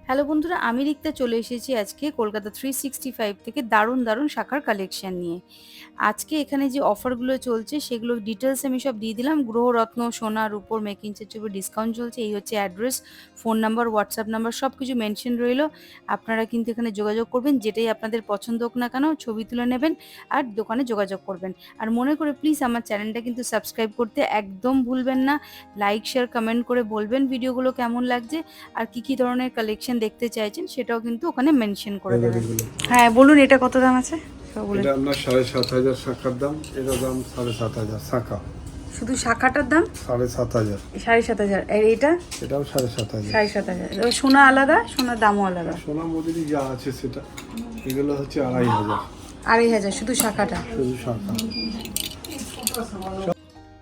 Hello বন্ধুরা, আমি রিক্তা চলে এসেছি আজকে কলকাতা 365 থেকে দারুণ দারুণ শাখার কালেকশন নিয়ে। আজকে এখানে যে অফারগুলো চলছে সেগুলোর ডিটেলস আমি সব দিয়ে দিলাম। গ্রহরত্ন, সোনা, রূপোর মেকিং চার্জের উপর ডিসকাউন্ট চলছে। এই হচ্ছে address, phone number, WhatsApp number সব কিছু মেনশন রইলো। আপনারা কিন্তু এখানে যোগাযোগ করবেন, যেটাই আপনাদের পছন্দ হোক না কেন ছবি তুলে নেবেন আর দোকানে যোগাযোগ করবেন। আর মনে করে প্লিজ আমার চ্যানেলটা কিন্তু সাবস্ক্রাইব করতে একদম ভুলবেন না। লাইক, শেয়ার, কমেন্ট করে বলবেন ভিডিওগুলো কেমন লাগছে আর কি ধরনের কালেকশন দেখতে চাইছেন সেটাও কিন্তু ওখানে মেনশন করে দেবেন। হ্যাঁ বলুন, এটা কত দাম আছে সব বলুন। এটা আপনার 7,500 শাখার দাম, এটার দাম 7,500 শাখা, শুধু শাখাটার দাম 7,500, 7,500, আর এটা এটাও 7,500। 7,500। সোনা আলাদা, সোনার দামও আলাদা। সোনা মজুরি যা আছে সেটা, এগুলো হচ্ছে 2,500 2,500 শুধু শাখাটা। শুধু শাখা।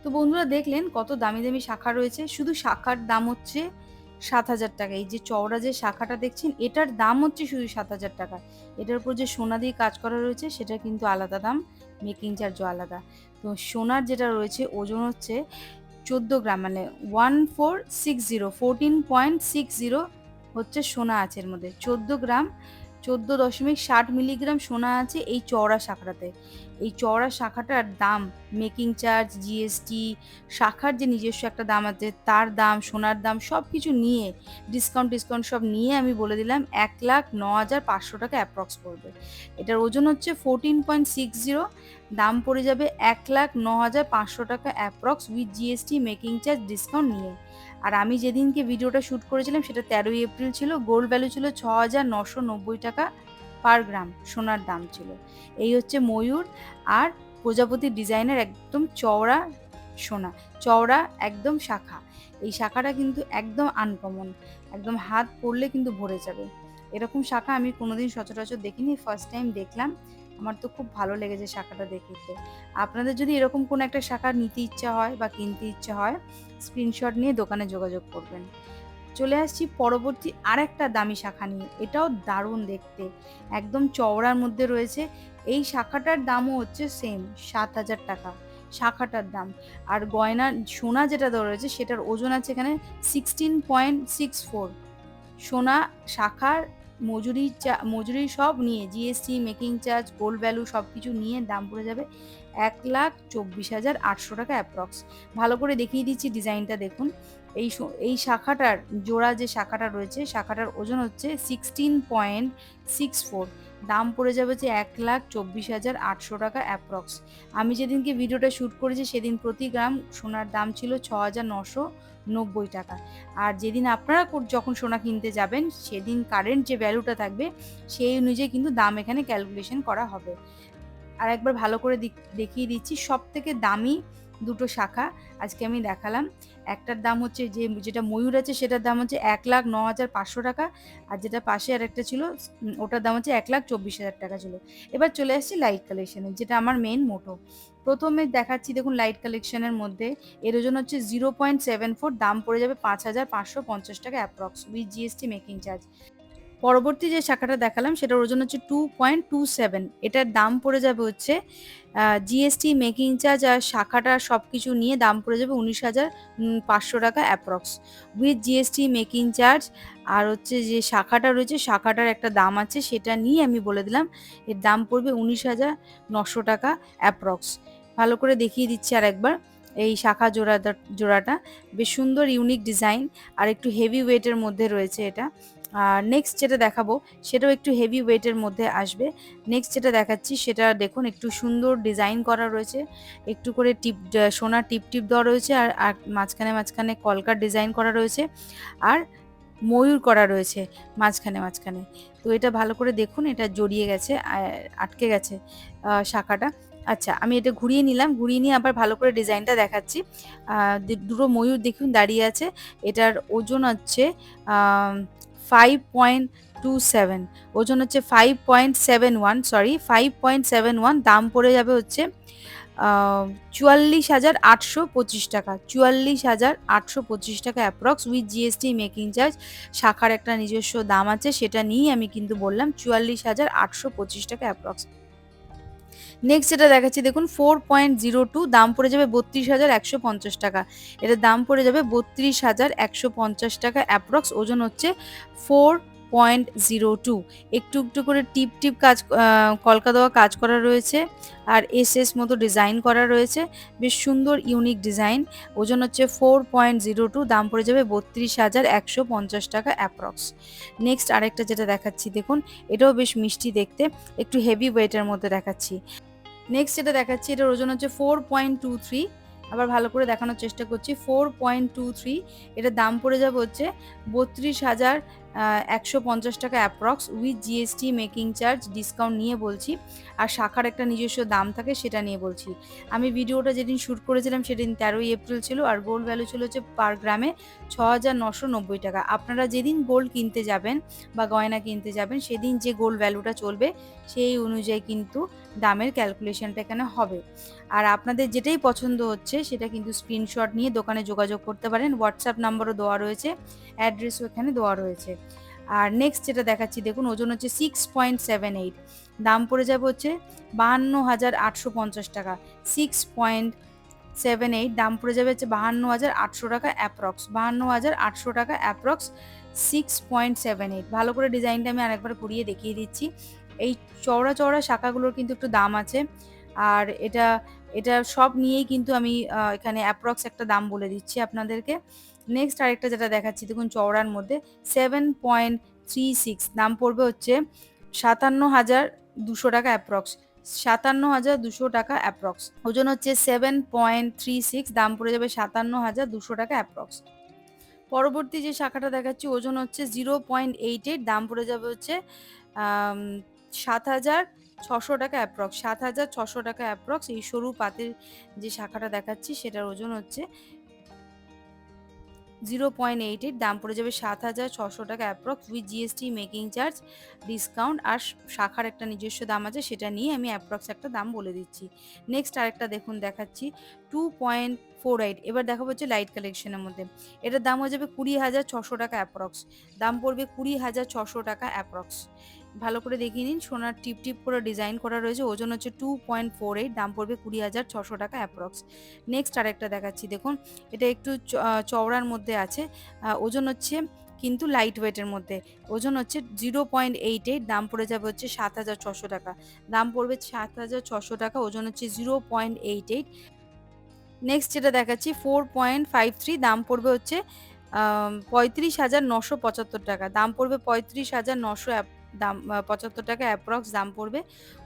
তো বন্ধুরা দেখলেন কত দামি দামি শাখা রয়েছে। শুধু শাখার দাম হচ্ছে 7,000 টাকা। এই যে চওড়া যে শাখাটা দেখছেন এটার দাম হচ্ছে শুধু 7,000 টাকা। এটার উপর যে সোনা দিয়ে কাজ করা রয়েছে সেটা কিন্তু আলাদা দাম, মেকিং চার্জও আলাদা। তো সোনার যেটা রয়েছে ওজন হচ্ছে 14 গ্রাম, মানে 1460 হচ্ছে সোনা আছে এর মধ্যে। 14 গ্রাম 14.60 মিলিগ্রাম সোনা আছে এই চওড়া শাখাটাতে। এই চওড়া শাখাটার দাম, মেকিং চার্জ, জিএসটি, শাখার যে নিজস্ব একটা দাম আছে তার দাম, সোনার দাম সব কিছু নিয়ে ডিসকাউন্ট সব নিয়ে আমি বলে দিলাম 1,09,500 টাকা অ্যাপ্রক্স পড়বে। এটার ওজন হচ্ছে 14.60, দাম পড়ে যাবে 1,09,500 টাকা approx with GST, making charge, discount নিয়ে। আর আমি যেদিনকে ভিডিওটা শ্যুট করেছিলাম সেটা 13ই এপ্রিল ছিল। গোল্ড ভ্যালু ছিল 6,990 টাকা পার গ্রাম সোনার দাম ছিল। এই হচ্ছে ময়ূর আর প্রজাপতির ডিজাইনের একদম চওড়া সোনা, চওড়া একদম শাখা। এই শাখাটা কিন্তু একদম আনকমন, একদম হাত পড়লে কিন্তু ভরে যাবে। এরকম শাখা আমি কোনোদিন সচরাচর দেখিনি, ফার্স্ট টাইম দেখলাম। আমার তো খুব ভালো লেগেছে শাখাটা দেখতে। আপনাদের যদি এরকম কোনো একটা শাখা নিতে ইচ্ছা হয় বা কিনতে ইচ্ছা হয়, স্ক্রিনশট নিয়ে দোকানে যোগাযোগ করবেন। চলে আসছি পরবর্তী আরেকটা দামি শাখা নিয়ে। এটাও দারুণ দেখতে, একদম চওড়ার মধ্যে রয়েছে। এই শাখাটার দামও হচ্ছে সেম 7,000 টাকা শাখাটার দাম। আর গয়না সোনা যেটা দেওয়া রয়েছে সেটার ওজন আছে এখানে 16.64। সোনা শাখার মজুরি সব নিয়ে GST, making charge, gold value সব কিছু নিয়ে দাম পড়ে যাবে 1,24,800 টাকা অ্যাপ্রক্স। ভালো করে দেখিয়ে দিচ্ছি ডিজাইনটা দেখুন। এই শাখাটার জোড়া যে শাখাটা রয়েছে শাখাটার ওজন হচ্ছে 16.64, দাম পড়ে যাবে যে 1,24,800 টাকা অ্যাপ্রক্স। আমি যেদিনকে ভিডিওটা শ্যুট করেছি সেদিন প্রতি গ্রাম সোনার দাম ছিল 6,990 টাকা। আর যেদিন আপনারা যখন সোনা কিনতে যাবেন সেদিন কারেন্ট যে ভ্যালুটা থাকবে সেই অনুযায়ী কিন্তু দাম এখানে ক্যালকুলেশন করা হবে। আর একবার ভালো করে দেখিয়ে দিচ্ছি সবথেকে দামি দুটো শাখা আজকে আমি দেখালাম। একটার দাম হচ্ছে যেটা ময়ূর আছে সেটার দাম হচ্ছে 1,09,500 টাকা, আর যেটা পাশে আরেকটা ছিল ওটার দাম হচ্ছে 1,24,000 টাকা ছিল। এবার চলে আসছি লাইট কালেকশনে, যেটা আমার মেন মোটো। প্রথমে দেখাচ্ছি দেখুন লাইট কালেকশনের মধ্যে এর ওজন হচ্ছে 0.74, দাম পড়ে যাবে 5,550 টাকা approx with GST, making charge. পরবর্তী যে শাখাটা দেখালাম সেটার ওজন হচ্ছে 2.27, এটার দাম পড়ে যাবে হচ্ছে জিএসটি, মেকিং চার্জ আর শাখাটা সব কিছু নিয়ে দাম পড়ে যাবে 19,500 টাকা approx with GST, making charge. আর হচ্ছে যে শাখাটা রয়েছে শাখাটার একটা দাম আছে সেটা নিয়ে আমি বলে দিলাম এর দাম পড়বে 19,900 টাকা অ্যাপ্রক্স। ভালো করে দেখিয়ে দিচ্ছি আর একবার। এই শাখা জোড়াটা বেশ সুন্দর, ইউনিক ডিজাইন আর একটু হেভি ওয়েটের মধ্যে রয়েছে এটা। আর নেক্সট যেটা দেখাবো সেটাও একটু হেভি ওয়েটের মধ্যে আসবে। নেক্সট যেটা দেখাচ্ছি সেটা দেখুন একটু সুন্দর ডিজাইন করা রয়েছে, একটু করে সোনার টিপ দেওয়া রয়েছে আর মাঝখানে কলকার ডিজাইন করা রয়েছে আর ময়ূর করা রয়েছে মাঝখানে। তো এটা ভালো করে দেখুন, এটা জড়িয়ে গেছে, আটকে গেছে শাখাটা। আচ্ছা, আমি এটা ঘুরিয়ে নিলাম, ঘুরিয়ে নিয়ে আবার ভালো করে ডিজাইনটা দেখাচ্ছি। দুটো ময়ূর দেখুন দাঁড়িয়ে আছে। এটার ওজন হচ্ছে 5.27, ওজন হচ্ছে 5.71, দাম পড়ে যাবে হচ্ছে 44,825 টাকা, 44,825 টাকা approx with GST, making charge. শাখার একটা নিজস্ব দাম আছে সেটা নিয়েই আমি কিন্তু বললাম 44,825 টাকা অ্যাপ্রক্স। নেক্সট যেটা দেখাচ্ছি দেখুন 4.02, দাম পড়ে যাবে 32,150 টাকা। এটার দাম পড়ে যাবে 32,150 টাকা অ্যাপ্রক্স, ওজন হচ্ছে 4.02। একটু একটু করে টিপ টিপ কাজ, কলকা দেওয়া কাজ করা রয়েছে, আর এস মতো ডিজাইন করা রয়েছে, বেশ সুন্দর ইউনিক ডিজাইন। ওজন হচ্ছে 4.02, দাম পড়ে যাবে 32,150 টাকা অ্যাপ্রক্স। নেক্সট আরেকটা যেটা দেখাচ্ছি দেখুন, এটাও বেশ মিষ্টি দেখতে, একটু হেভি ওয়েটের মধ্যে দেখাচ্ছি। নেক্সট যেটা দেখাচ্ছি, এটার ওজন হচ্ছে 4.23। আবার ভালো করে দেখানোর চেষ্টা করছি, 4.23। এটার দাম পড়ে যাবে হচ্ছে 32,150 টাকা approx, with GST, making charge, discount নিয়ে বলছি। আর শাখার একটা নিজস্ব দাম থাকে, সেটা নিয়ে বলছি। আমি ভিডিওটা যেদিন শ্যুট করেছিলাম সেদিন 13ই এপ্রিল ছিল, আর গোল্ড ভ্যালু ছিল হচ্ছে পার গ্রামে 6,990 টাকা। আপনারা যেদিন গোল্ড কিনতে যাবেন বা গয়না কিনতে যাবেন, সেদিন যে গোল্ড ভ্যালুটা চলবে সেই অনুযায়ী কিন্তু দামের ক্যালকুলেশনটা এখানে হবে। আর আপনাদের যেটাই পছন্দ হচ্ছে সেটা কিন্তু স্ক্রিনশট নিয়ে দোকানে যোগাযোগ করতে পারেন। হোয়াটসঅ্যাপ নাম্বারও দেওয়া রয়েছে, অ্যাড্রেসও এখানে দেওয়া রয়েছে। আর নেক্সট যেটা দেখাচ্ছি দেখুন, ওজন হচ্ছে 6.78, দাম পড়ে যাবে হচ্ছে 52,850 টাকা। 6.78, দাম পড়ে যাবে হচ্ছে 52,800 টাকা অ্যাপ্রক্স, 52,800 টাকা অ্যাপ্রক্স। 6.78। ভালো করে ডিজাইনটা আমি আরেকবার ঘুরিয়ে দেখিয়ে দিচ্ছি। এই চওড়া চওড়া শাখাগুলোর কিন্তু একটু দাম আছে, আর এটা এটা সব নিয়েই কিন্তু আমি এখানে অ্যাপ্রক্স একটা দাম বলে দিচ্ছি আপনাদেরকে। নেক্সট আরেকটা যেটা দেখাচ্ছি দেখুন, চওড়ার মধ্যে 7.36, দাম পড়বে হচ্ছে 57,200 টাকা অ্যাপ্রক্স, 57,200 টাকা অ্যাপ্রক্স। ওজন হচ্ছে 7.36, দাম পড়ে যাবে 57,200 টাকা অ্যাপ্রক্স। পরবর্তী যে শাখাটা দেখাচ্ছি, ওজন হচ্ছে 0.88, দাম পড়ে যাবে হচ্ছে 7,600 টাকা অ্যাপ্রক্স, 7,600 টাকা অ্যাপ্রক্স। এই সরু পাতের যে শাখাটা দেখাচ্ছি সেটার ওজন হচ্ছে 0.88, দাম পড়ে যাবে 7,600 টাকা approx, with GST, making charge, discount. আর শাখার একটা নিজস্ব দাম আছে, সেটা নিয়ে আমি অ্যাপ্রক্স একটা দাম বলে দিচ্ছি। নেক্সট আরেকটা দেখুন দেখাচ্ছি 2.48। এবার দেখাবো হচ্ছে লাইট কালেকশনের মধ্যে, এটার দাম হয়ে যাবে 20,600 টাকা অ্যাপ্রক্স, দাম পড়বে 20,600 টাকা অ্যাপ্রক্স। ভালো করে দেখিয়ে নিন, সোনার টিপ টিপ করে ডিজাইন করা রয়েছে, ওজন হচ্ছে 2.48, দাম পড়বে 20,600 টাকা অ্যাপ্রক্স। নেক্সট আরেকটা দেখাচ্ছি দেখুন, এটা একটু চওড়ার মধ্যে আছে, ওজন হচ্ছে কিন্তু লাইট ওয়েটের মধ্যে, ওজন হচ্ছে 0.88, দাম পড়ে যাবে হচ্ছে 7,600 টাকা, দাম পড়বে 7,600 টাকা, ওজন হচ্ছে 0.88। নেক্সট যেটা দেখাচ্ছি 4.53, দাম পড়বে হচ্ছে 35,975 টাকা, দাম পড়বে 35,900 দাম 75 টাকা অ্যাপ্রক্স দাম পড়বে,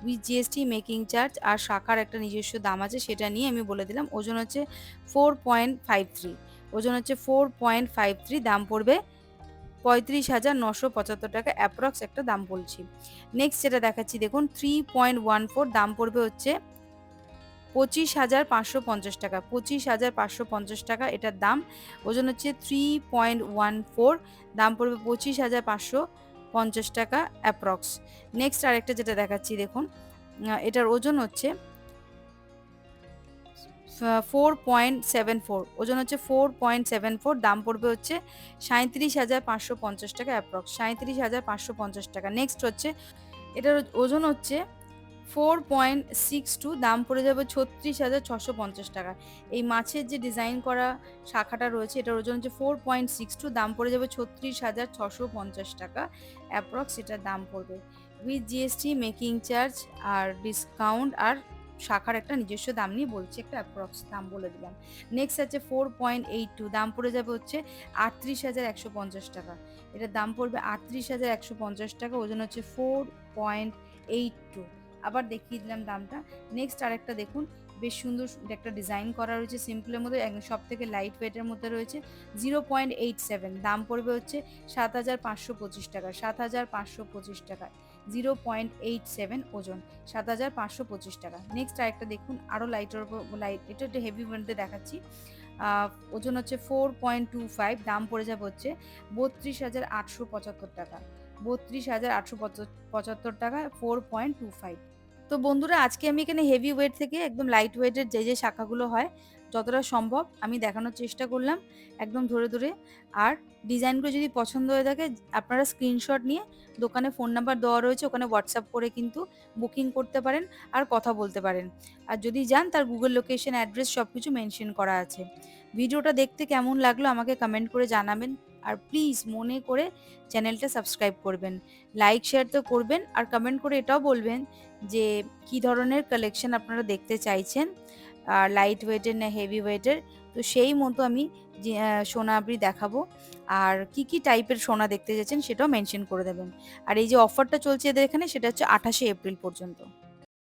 উইথ জিএসটি, মেকিং চার্জ আর শাখার একটা নিজস্ব দাম আছে, সেটা নিয়ে আমি বলে দিলাম। ওজন হচ্ছে 4.53, ওজন হচ্ছে 4.53, দাম পড়বে 35,975 টাকা অ্যাপ্রক্স একটা দাম বলছি। নেক্সট যেটা দেখাচ্ছি দেখুন 3.14, দাম পড়বে হচ্ছে 25,550 টাকা, 25,550 টাকা এটার দাম। ওজন হচ্ছে 3.14, দাম পড়বে 25,550 টাকা অ্যাপ্রক্স। নেক্সট আরেকটা যেটা দেখাচ্ছি দেখুন, এটার ওজন হচ্ছে 4.74, ওজন হচ্ছে 4.74, দাম পড়বে হচ্ছে 37,550 টাকা অ্যাপ্রক্স, 37,550 টাকা। নেক্সট হচ্ছে এটার ওজন হচ্ছে 4.62, দাম পড়ে যাবে 36,650 টাকা। এই মাছের যে ডিজাইন করা শাখাটা রয়েছে, এটার ওজন হচ্ছে 4.62, দাম পড়ে যাবে 36,650 টাকা অ্যাপ্রক্স, এটার দাম পড়বে, উইথ জিএসটি, মেকিং চার্জ আর ডিসকাউন্ট আর শাখার একটা নিজস্ব দাম নিয়ে বলছি, একটা অ্যাপ্রক্স দাম বলে দিলাম। নেক্সট আছে 4.82, দাম পড়ে যাবে হচ্ছে 38,150 টাকা, এটার দাম পড়বে 38,150 টাকা, ওজন হচ্ছে 4.82। আবার দেখিয়ে দিলাম দামটা। নেক্সট আরেকটা দেখুন, বেশ সুন্দর একটা ডিজাইন করা রয়েছে, সিম্পলের মধ্যে সব থেকে লাইট ওয়েটের মধ্যে রয়েছে, 0.87, দাম পড়বে হচ্ছে 7,525 টাকা, 7,525 টাকা, 0.87 ওজন, 7,525 টাকা। নেক্সট আরেকটা দেখুন, আরও লাইটের উপর লাইট, এটা একটু হেভি মধ্যে দেখাচ্ছি, ওজন হচ্ছে 4.25, দাম পড়ে যাবে হচ্ছে 32,875 টাকা, 32,875 টাকা, 4.25। তো বন্ধুরা, আজকে আমি এখানে হেভি ওয়েট থেকে একদম লাইট ওয়েটের যে শাখাগুলো হয় যতটা সম্ভব আমি দেখানোর চেষ্টা করলাম, একদম ধরে ধরে। আর ডিজাইনগুলো যদি পছন্দ হয়ে থাকে, আপনারা স্ক্রিনশট নিয়ে দোকানে ফোন নাম্বার দেওয়া রয়েছে, ওখানে হোয়াটসঅ্যাপ করে কিন্তু বুকিং করতে পারেন আর কথা বলতে পারেন। আর যদি যান, তার গুগল লোকেশন, অ্যাড্রেস সব কিছু মেনশন করা আছে। ভিডিওটা দেখতে কেমন লাগলো আমাকে কমেন্ট করে জানাবেন। আর প্লিজ মনে করে চ্যানেলটা সাবস্ক্রাইব করবেন, লাইক শেয়ার তো করবেন, আর কমেন্ট করে এটাও বলবেন যে কি ধরনের কালেকশন আপনারা দেখতে চাইছেন, আর লাইট ওয়েটের না হেভি ওয়েটের। তো সেই মতো আমি সোনা আপনি দেখাবো, আর কি কি টাইপের সোনা দেখতে চাইছেন সেটাও মেনশন করে দেবেন। আর এই যে অফারটা চলছে এদের এখানে, সেটা হচ্ছে 28শে এপ্রিল পর্যন্ত।